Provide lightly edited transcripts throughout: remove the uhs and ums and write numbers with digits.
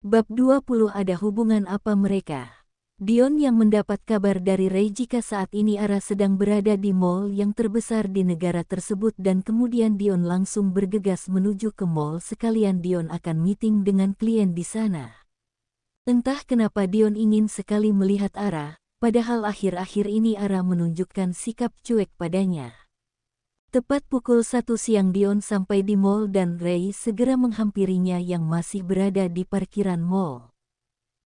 Bab 20 Ada hubungan apa mereka? Dion yang mendapat kabar dari Ray jika saat ini Ara sedang berada di mall yang terbesar di negara tersebut dan kemudian Dion langsung bergegas menuju ke mall sekalian Dion akan meeting dengan klien di sana. Entah kenapa Dion ingin sekali melihat Ara, padahal akhir-akhir ini Ara menunjukkan sikap cuek padanya. Tepat pukul 1 siang Dion sampai di mall dan Ray segera menghampirinya yang masih berada di parkiran mall.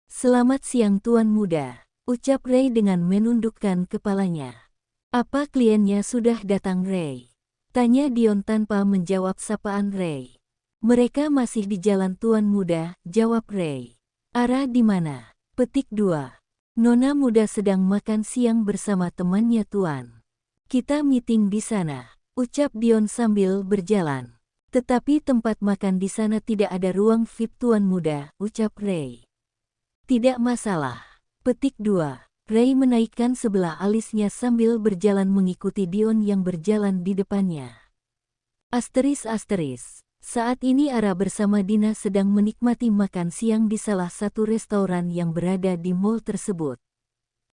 "Selamat siang Tuan Muda," ucap Ray dengan menundukkan kepalanya. "Apa kliennya sudah datang Ray?" tanya Dion tanpa menjawab sapaan Ray. "Mereka masih di jalan Tuan Muda," jawab Ray. "Ara di mana?" Petik 2. "Nona muda sedang makan siang bersama temannya Tuan. Kita meeting di sana," ucap Dion sambil berjalan. "Tetapi tempat makan di sana tidak ada ruang VIP Tuan Muda," ucap Ray. "Tidak masalah." Petik 2. Ray menaikkan sebelah alisnya sambil berjalan mengikuti Dion yang berjalan di depannya. Asteris. Saat ini Ara bersama Dina sedang menikmati makan siang di salah satu restoran yang berada di mall tersebut.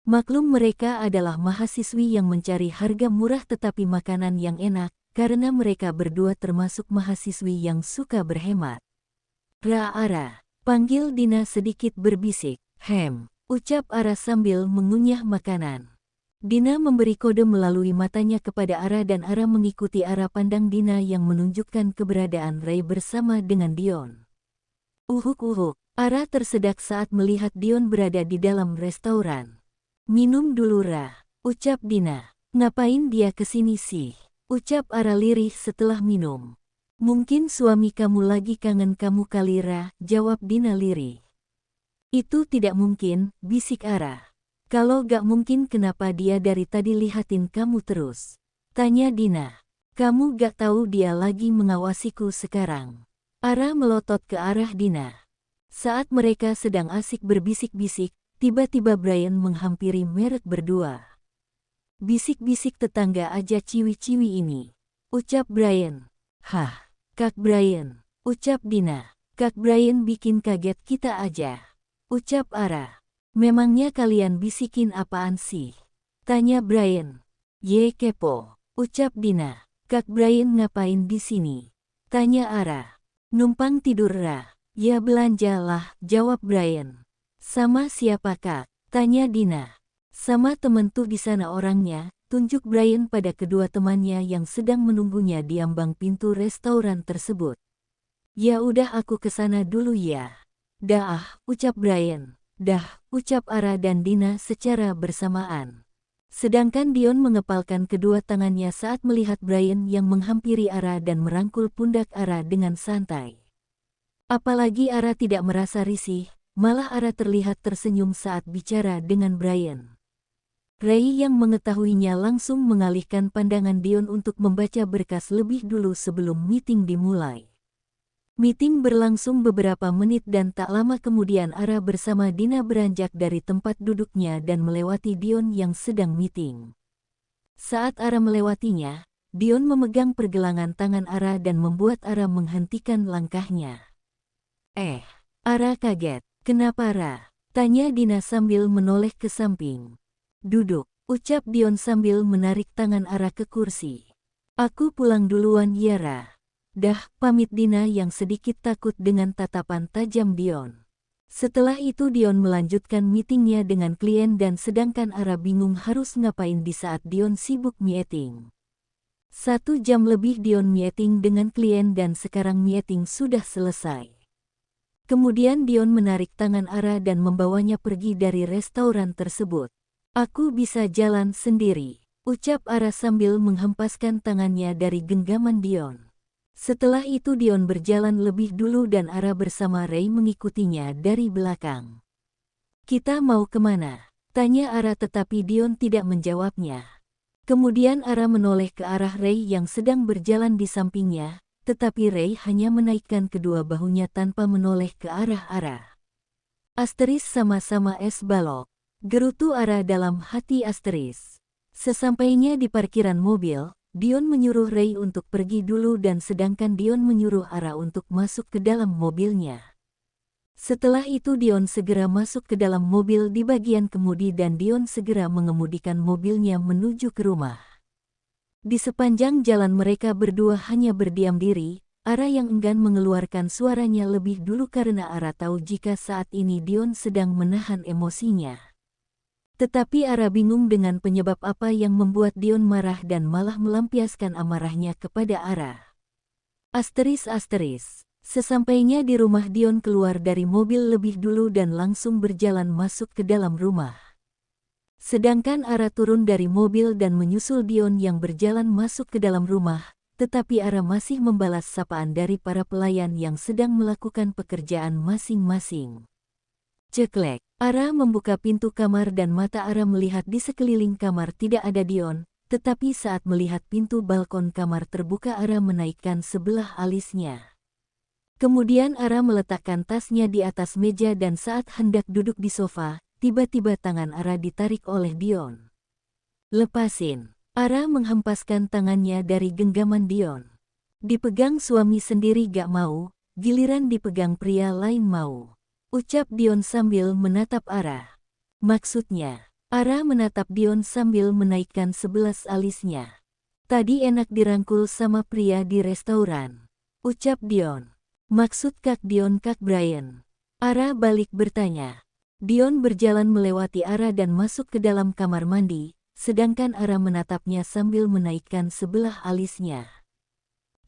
Maklum mereka adalah mahasiswi yang mencari harga murah tetapi makanan yang enak, karena mereka berdua termasuk mahasiswi yang suka berhemat. Ara," panggil Dina sedikit berbisik. Ucap Ara sambil mengunyah makanan. Dina memberi kode melalui matanya kepada Ara dan Ara mengikuti arah pandang Dina yang menunjukkan keberadaan Ray bersama dengan Dion. Uhuk. Ara tersedak saat melihat Dion berada di dalam restoran. "Minum dulu Ra," ucap Dina. "Ngapain dia kesini sih?" ucap Ara lirih setelah minum. "Mungkin suami kamu lagi kangen kamu kali Ra," jawab Dina lirih. "Itu tidak mungkin," bisik Ara. "Kalau gak mungkin kenapa dia dari tadi lihatin kamu terus?" tanya Dina. "Kamu gak tahu dia lagi mengawasiku sekarang." Ara melotot ke arah Dina. Saat mereka sedang asik berbisik-bisik, tiba-tiba Brian menghampiri mereka berdua. "Bisik-bisik tetangga aja ciwi-ciwi ini," ucap Brian. "Hah, Kak Brian," ucap Dina. "Kak Brian bikin kaget kita aja," ucap Ara. "Memangnya kalian bisikin apaan sih?" tanya Brian. "Ye kepo," ucap Dina. "Kak Brian ngapain di sini?" tanya Ara. "Numpang tidur Ra." "Ya belanja lah," jawab Brian. "Sama siapa Kak?" tanya Dina. "Sama temen tuh di sana orangnya," tunjuk Brian pada kedua temannya yang sedang menunggunya di ambang pintu restoran tersebut. "Ya udah aku kesana dulu ya." "Dah," ucap Brian. "Dah," ucap Ara dan Dina secara bersamaan. Sedangkan Dion mengepalkan kedua tangannya saat melihat Brian yang menghampiri Ara dan merangkul pundak Ara dengan santai. Apalagi Ara tidak merasa risih, malah Ara terlihat tersenyum saat bicara dengan Brian. Ray yang mengetahuinya langsung mengalihkan pandangan Dion untuk membaca berkas lebih dulu sebelum meeting dimulai. Meeting berlangsung beberapa menit dan tak lama kemudian Ara bersama Dina beranjak dari tempat duduknya dan melewati Dion yang sedang meeting. Saat Ara melewatinya, Dion memegang pergelangan tangan Ara dan membuat Ara menghentikan langkahnya. Ara kaget. "Kenapa Ra?" tanya Dina sambil menoleh ke samping. "Duduk," ucap Dion sambil menarik tangan Ara ke kursi. "Aku pulang duluan ya Ra." "Dah," pamit Dina yang sedikit takut dengan tatapan tajam Dion. Setelah itu Dion melanjutkan meetingnya dengan klien dan sedangkan Ara bingung harus ngapain di saat Dion sibuk meeting. 1 jam lebih Dion meeting dengan klien dan sekarang meeting sudah selesai. Kemudian Dion menarik tangan Ara dan membawanya pergi dari restoran tersebut. "Aku bisa jalan sendiri," ucap Ara sambil menghempaskan tangannya dari genggaman Dion. Setelah itu Dion berjalan lebih dulu dan Ara bersama Ray mengikutinya dari belakang. "Kita mau kemana?" tanya Ara tetapi Dion tidak menjawabnya. Kemudian Ara menoleh ke arah Ray yang sedang berjalan di sampingnya, tetapi Ray hanya menaikkan kedua bahunya tanpa menoleh ke arah Ara. Sama-sama es balok, gerutu Ara dalam hati. Sesampainya di parkiran mobil, Dion menyuruh Ray untuk pergi dulu dan sedangkan Dion menyuruh Ara untuk masuk ke dalam mobilnya. Setelah itu Dion segera masuk ke dalam mobil di bagian kemudi dan Dion segera mengemudikan mobilnya menuju ke rumah. Di sepanjang jalan mereka berdua hanya berdiam diri, Ara yang enggan mengeluarkan suaranya lebih dulu karena Ara tahu jika saat ini Dion sedang menahan emosinya. Tetapi Ara bingung dengan penyebab apa yang membuat Dion marah dan malah melampiaskan amarahnya kepada Ara. Asteris. Sesampainya di rumah Dion keluar dari mobil lebih dulu dan langsung berjalan masuk ke dalam rumah. Sedangkan Ara turun dari mobil dan menyusul Dion yang berjalan masuk ke dalam rumah, tetapi Ara masih membalas sapaan dari para pelayan yang sedang melakukan pekerjaan masing-masing. Ceklek. Ara membuka pintu kamar dan mata Ara melihat di sekeliling kamar tidak ada Dion, tetapi saat melihat pintu balkon kamar terbuka Ara menaikkan sebelah alisnya. Kemudian Ara meletakkan tasnya di atas meja dan saat hendak duduk di sofa, tiba-tiba tangan Ara ditarik oleh Dion. Lepasin. Ara menghempaskan tangannya dari genggaman Dion. Dipegang suami sendiri gak mau, giliran dipegang pria lain mau. Ucap Dion sambil menatap Ara. Maksudnya, Ara menatap Dion sambil menaikkan 11 alisnya. Tadi enak dirangkul sama pria di restoran. Ucap Dion. Maksud Kak Dion Kak Brian. Ara balik bertanya. Dion berjalan melewati Ara dan masuk ke dalam kamar mandi, sedangkan Ara menatapnya sambil menaikkan sebelah alisnya.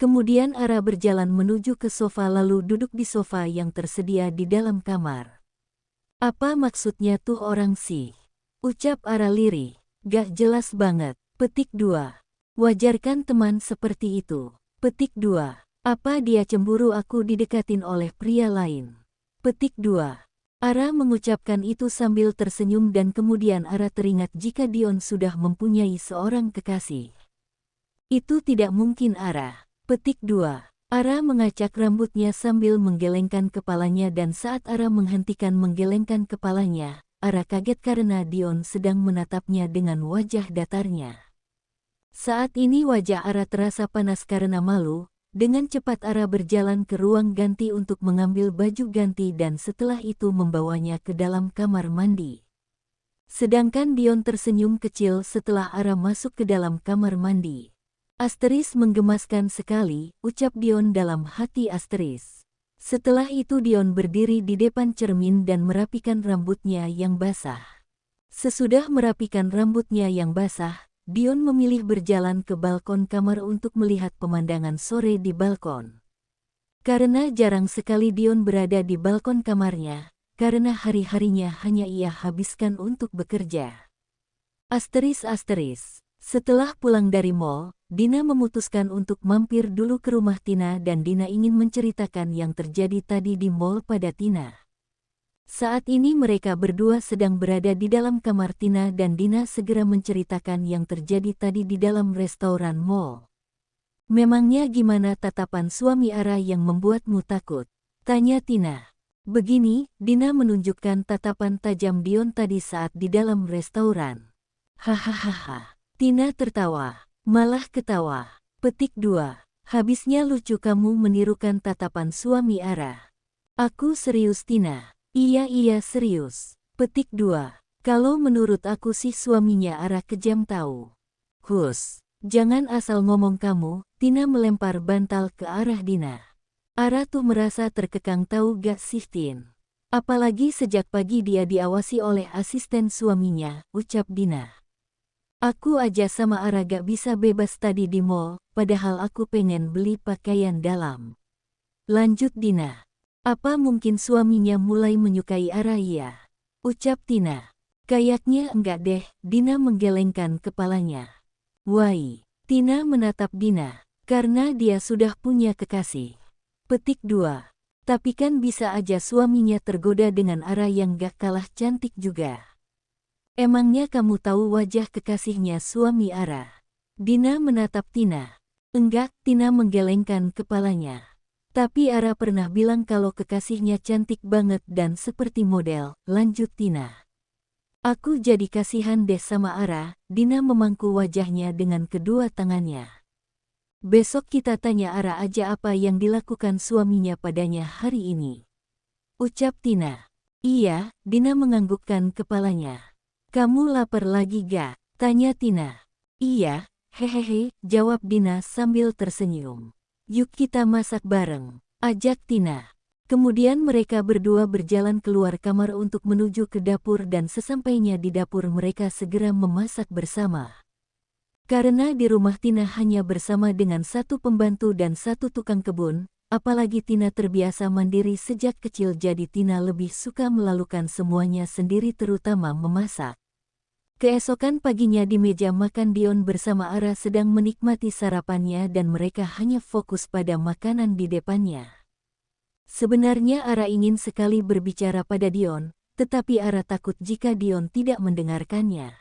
Kemudian Ara berjalan menuju ke sofa lalu duduk di sofa yang tersedia di dalam kamar. Apa maksudnya tuh orang sih? Ucap Ara lirih. Gak jelas banget. Petik 2. Wajarkan teman seperti itu. Petik 2. Apa dia cemburu aku didekatin oleh pria lain? Petik 2. Ara mengucapkan itu sambil tersenyum dan kemudian Ara teringat jika Dion sudah mempunyai seorang kekasih. Itu tidak mungkin Ara. Petik 2. Ara mengacak rambutnya sambil menggelengkan kepalanya dan saat Ara menghentikan menggelengkan kepalanya, Ara kaget karena Dion sedang menatapnya dengan wajah datarnya. Saat ini wajah Ara terasa panas karena malu. Dengan cepat Ara berjalan ke ruang ganti untuk mengambil baju ganti dan setelah itu membawanya ke dalam kamar mandi. Sedangkan Dion tersenyum kecil setelah Ara masuk ke dalam kamar mandi. Asteris menggemaskan sekali, ucap Dion dalam hati Asteris. Setelah itu Dion berdiri di depan cermin dan merapikan rambutnya yang basah. Sesudah merapikan rambutnya yang basah, Dion memilih berjalan ke balkon kamar untuk melihat pemandangan sore di balkon. Karena jarang sekali Dion berada di balkon kamarnya, karena hari-harinya hanya ia habiskan untuk bekerja. Asteris. Setelah pulang dari mall, Dina memutuskan untuk mampir dulu ke rumah Tina dan Dina ingin menceritakan yang terjadi tadi di mall pada Tina. Saat ini mereka berdua sedang berada di dalam kamar Tina dan Dina segera menceritakan yang terjadi tadi di dalam restoran mall. Memangnya gimana tatapan suami Ara yang membuatmu takut? Tanya Tina. Begini, Dina menunjukkan tatapan tajam Dion tadi saat di dalam restoran. Hahaha. Tina tertawa. Malah ketawa. Petik 2. Habisnya lucu kamu menirukan tatapan suami Ara. Aku serius Tina. Iya serius. Petik 2. Kalau menurut aku sih suaminya Ara kejam tahu. Hus, jangan asal ngomong kamu, Tina melempar bantal ke arah Dina. Ara tuh merasa terkekang tahu gak sih Tin? Apalagi sejak pagi dia diawasi oleh asisten suaminya, ucap Dina. Aku aja sama Ara gak bisa bebas tadi di mall, padahal aku pengen beli pakaian dalam. Lanjut Dina. Apa mungkin suaminya mulai menyukai Ara ya? Ucap Tina. Kayaknya enggak deh, Dina menggelengkan kepalanya. Why? Tina menatap Dina. Karena dia sudah punya kekasih. Petik 2. Tapi kan bisa aja suaminya tergoda dengan Ara yang gak kalah cantik juga. Emangnya kamu tahu wajah kekasihnya suami Ara? Dina menatap Tina. Enggak, Tina menggelengkan kepalanya. Tapi Ara pernah bilang kalau kekasihnya cantik banget dan seperti model, lanjut Tina. Aku jadi kasihan deh sama Ara, Dina memangku wajahnya dengan kedua tangannya. Besok kita tanya Ara aja apa yang dilakukan suaminya padanya hari ini. ucap Tina. Iya, Dina menganggukkan kepalanya. Kamu lapar lagi gak? Tanya Tina. Iya, hehehe, jawab Dina sambil tersenyum. Yuk kita masak bareng, ajak Tina. Kemudian mereka berdua berjalan keluar kamar untuk menuju ke dapur dan sesampainya di dapur mereka segera memasak bersama. Karena di rumah Tina hanya bersama dengan satu pembantu dan satu tukang kebun, apalagi Tina terbiasa mandiri sejak kecil jadi Tina lebih suka melakukan semuanya sendiri terutama memasak. Keesokan paginya di meja makan Dion bersama Ara sedang menikmati sarapannya dan mereka hanya fokus pada makanan di depannya. Sebenarnya Ara ingin sekali berbicara pada Dion, tetapi Ara takut jika Dion tidak mendengarkannya.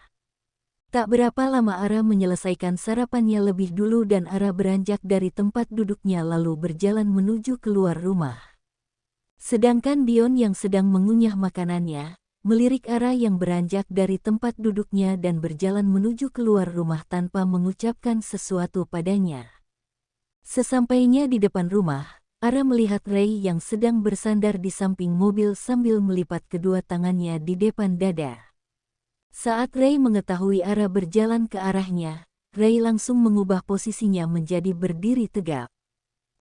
Tak berapa lama Ara menyelesaikan sarapannya lebih dulu dan Ara beranjak dari tempat duduknya lalu berjalan menuju keluar rumah. Sedangkan Dion yang sedang mengunyah makanannya, melirik Ara yang beranjak dari tempat duduknya dan berjalan menuju keluar rumah tanpa mengucapkan sesuatu padanya. Sesampainya di depan rumah, Ara melihat Ray yang sedang bersandar di samping mobil sambil melipat kedua tangannya di depan dada. Saat Ray mengetahui Ara berjalan ke arahnya, Ray langsung mengubah posisinya menjadi berdiri tegak.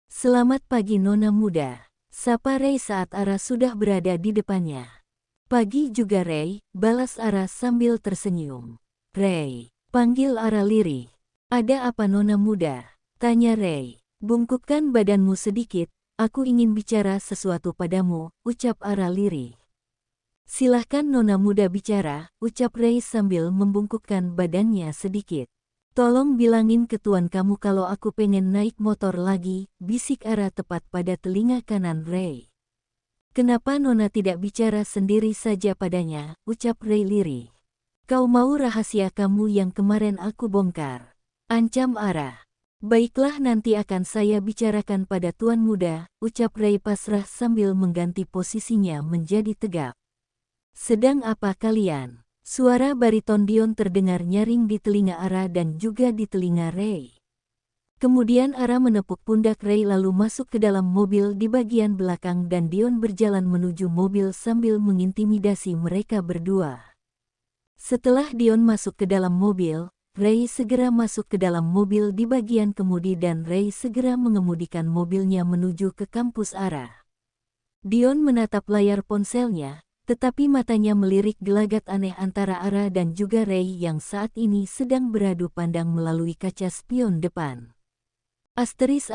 Selamat pagi Nona muda, sapa Ray saat Ara sudah berada di depannya. Pagi juga Ray, balas Ara sambil tersenyum. Ray, panggil Ara lirih. Ada apa Nona muda? Tanya Ray. Bungkukkan badanmu sedikit, aku ingin bicara sesuatu padamu, ucap Ara lirih. Silahkan Nona muda bicara, ucap Ray sambil membungkukkan badannya sedikit. Tolong bilangin ke tuan kamu kalau aku pengen naik motor lagi, bisik Ara tepat pada telinga kanan Ray. Kenapa Nona tidak bicara sendiri saja padanya, ucap Ray lirih. Kau mau rahasia kamu yang kemarin aku bongkar? Ancam Ara. Baiklah nanti akan saya bicarakan pada tuan muda, ucap Ray pasrah sambil mengganti posisinya menjadi tegak. Sedang apa kalian? Suara bariton Dion terdengar nyaring di telinga Ara dan juga di telinga Ray. Kemudian Ara menepuk pundak Ray lalu masuk ke dalam mobil di bagian belakang dan Dion berjalan menuju mobil sambil mengintimidasi mereka berdua. Setelah Dion masuk ke dalam mobil, Ray segera masuk ke dalam mobil di bagian kemudi dan Ray segera mengemudikan mobilnya menuju ke kampus Ara. Dion menatap layar ponselnya, tetapi matanya melirik gelagat aneh antara Ara dan juga Ray yang saat ini sedang beradu pandang melalui kaca spion depan. Asteris,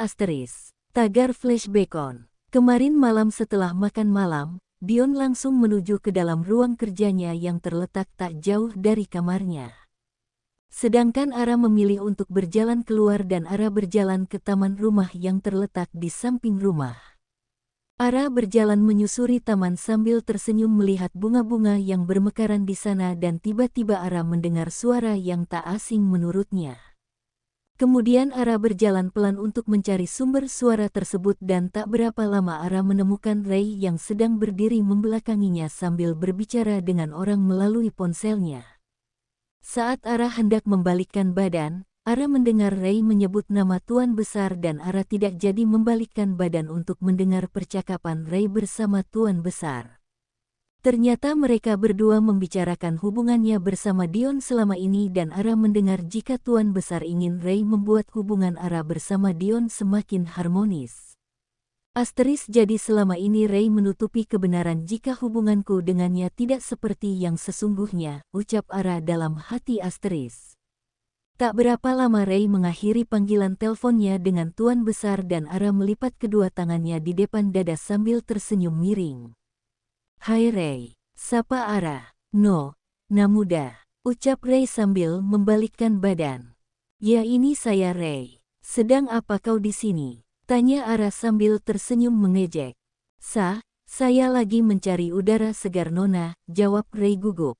tagar flashback on. Kemarin malam setelah makan malam, Dion langsung menuju ke dalam ruang kerjanya yang terletak tak jauh dari kamarnya. Sedangkan Ara memilih untuk berjalan keluar dan Ara berjalan ke taman rumah yang terletak di samping rumah. Ara berjalan menyusuri taman sambil tersenyum melihat bunga-bunga yang bermekaran di sana dan tiba-tiba Ara mendengar suara yang tak asing menurutnya. Kemudian Ara berjalan pelan untuk mencari sumber suara tersebut dan tak berapa lama Ara menemukan Ray yang sedang berdiri membelakanginya sambil berbicara dengan orang melalui ponselnya. Saat Ara hendak membalikkan badan, Ara mendengar Ray menyebut nama Tuan Besar dan Ara tidak jadi membalikkan badan untuk mendengar percakapan Ray bersama Tuan Besar. Ternyata mereka berdua membicarakan hubungannya bersama Dion selama ini dan Ara mendengar jika Tuan Besar ingin Ray membuat hubungan Ara bersama Dion semakin harmonis. Jadi selama ini Ray menutupi kebenaran jika hubunganku dengannya tidak seperti yang sesungguhnya, ucap Ara dalam hati Tak berapa lama Ray mengakhiri panggilan teleponnya dengan Tuan Besar dan Ara melipat kedua tangannya di depan dada sambil tersenyum miring. Hai Ray, sapa Ara. No, Namuda, ucap Ray sambil membalikkan badan. Ya ini saya Ray. Sedang apa kau di sini? Tanya Ara sambil tersenyum mengejek. Saya lagi mencari udara segar Nona, jawab Ray gugup.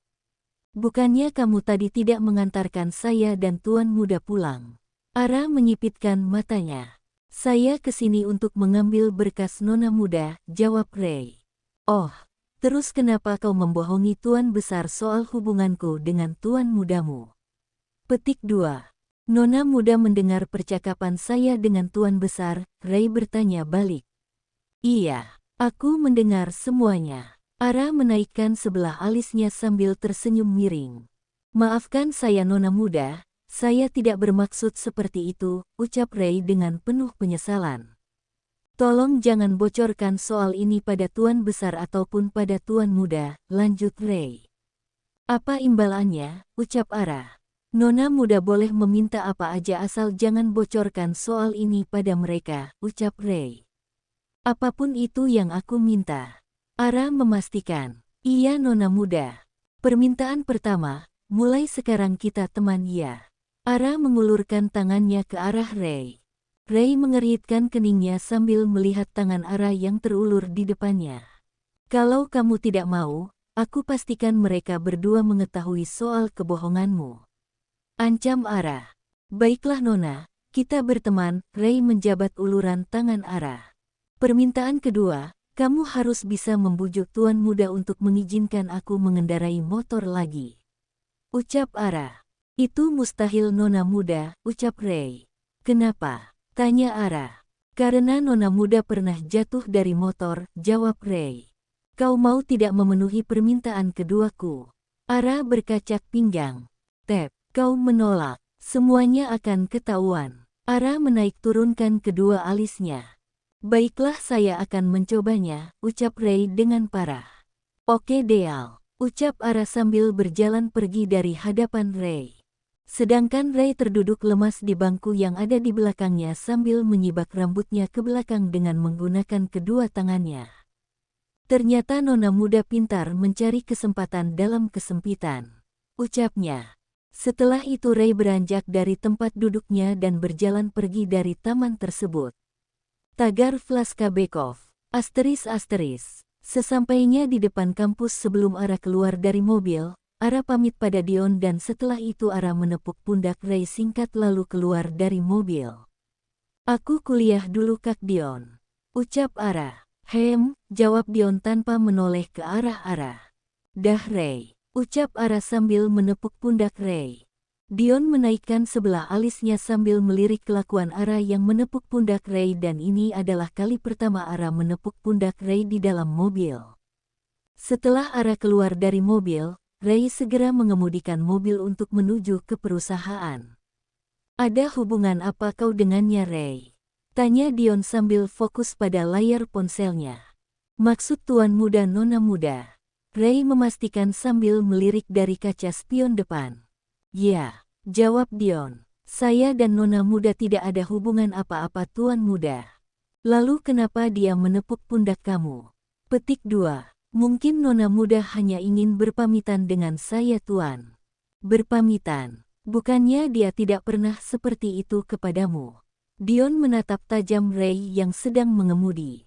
Bukannya kamu tadi tidak mengantarkan saya dan Tuan Muda pulang? Ara menyipitkan matanya. Saya kesini untuk mengambil berkas Nona Muda, jawab Ray. Oh, terus kenapa kau membohongi Tuan Besar soal hubunganku dengan Tuan Mudamu? Petik 2. Nona Muda mendengar percakapan saya dengan Tuan Besar, Ray bertanya balik. Iya, Aku mendengar semuanya. Ara menaikkan sebelah alisnya sambil tersenyum miring. Maafkan saya nona muda, saya tidak bermaksud seperti itu, ucap Ray dengan penuh penyesalan. Tolong jangan bocorkan soal ini pada tuan besar ataupun pada tuan muda, lanjut Ray. Apa imbalannya, ucap Ara. Nona muda boleh meminta apa aja asal jangan bocorkan soal ini pada mereka, ucap Ray. Apapun itu yang aku minta. Ara memastikan. Iya nona muda. Permintaan pertama, mulai sekarang kita teman ya. Ara mengulurkan tangannya ke arah Ray. Ray mengeritkan keningnya sambil melihat tangan Ara yang terulur di depannya. Kalau kamu tidak mau, aku pastikan mereka berdua mengetahui soal kebohonganmu. Ancam Ara. Baiklah nona, kita berteman, Ray menjabat uluran tangan Ara. Permintaan kedua, kamu harus bisa membujuk tuan muda untuk mengizinkan aku mengendarai motor lagi. Ucap Ara. Itu mustahil nona muda, ucap Ray. Kenapa? Tanya Ara. Karena nona muda pernah jatuh dari motor, jawab Ray. Kau mau tidak memenuhi permintaan keduaku? Ara berkacak pinggang. Tep, kau menolak. Semuanya akan ketahuan. Ara menaik turunkan kedua alisnya. Baiklah saya akan mencobanya, ucap Ray dengan parah. Oke Deal, ucap Ara sambil berjalan pergi dari hadapan Ray. Sedangkan Ray terduduk lemas di bangku yang ada di belakangnya sambil menyibak rambutnya ke belakang dengan menggunakan kedua tangannya. Ternyata nona muda pintar mencari kesempatan dalam kesempitan, ucapnya. Setelah itu Ray beranjak dari tempat duduknya dan berjalan pergi dari taman tersebut. Tagar Flaska Bekov. ***. Sesampainya di depan kampus sebelum Ara keluar dari mobil, Ara pamit pada Dion dan setelah itu Ara menepuk pundak Ray singkat lalu keluar dari mobil. Aku kuliah dulu Kak Dion, ucap Ara. Jawab Dion tanpa menoleh ke arah Ara. Dah Ray, ucap Ara sambil menepuk pundak Ray. Dion menaikkan sebelah alisnya sambil melirik kelakuan Ara yang menepuk pundak Ray dan ini adalah kali pertama Ara menepuk pundak Ray di dalam mobil. Setelah Ara keluar dari mobil, Ray segera mengemudikan mobil untuk menuju ke perusahaan. Ada hubungan apa kau dengannya Ray? Tanya Dion sambil fokus pada layar ponselnya. Maksud tuan muda nona muda. Ray memastikan sambil melirik dari kaca spion depan. Ya, jawab Dion. Saya dan nona muda tidak ada hubungan apa-apa tuan muda. Lalu kenapa dia menepuk pundak kamu? Petik 2. Mungkin nona muda hanya ingin berpamitan dengan saya tuan. Berpamitan. Bukannya dia tidak pernah seperti itu kepadamu. Dion menatap tajam Ray yang sedang mengemudi.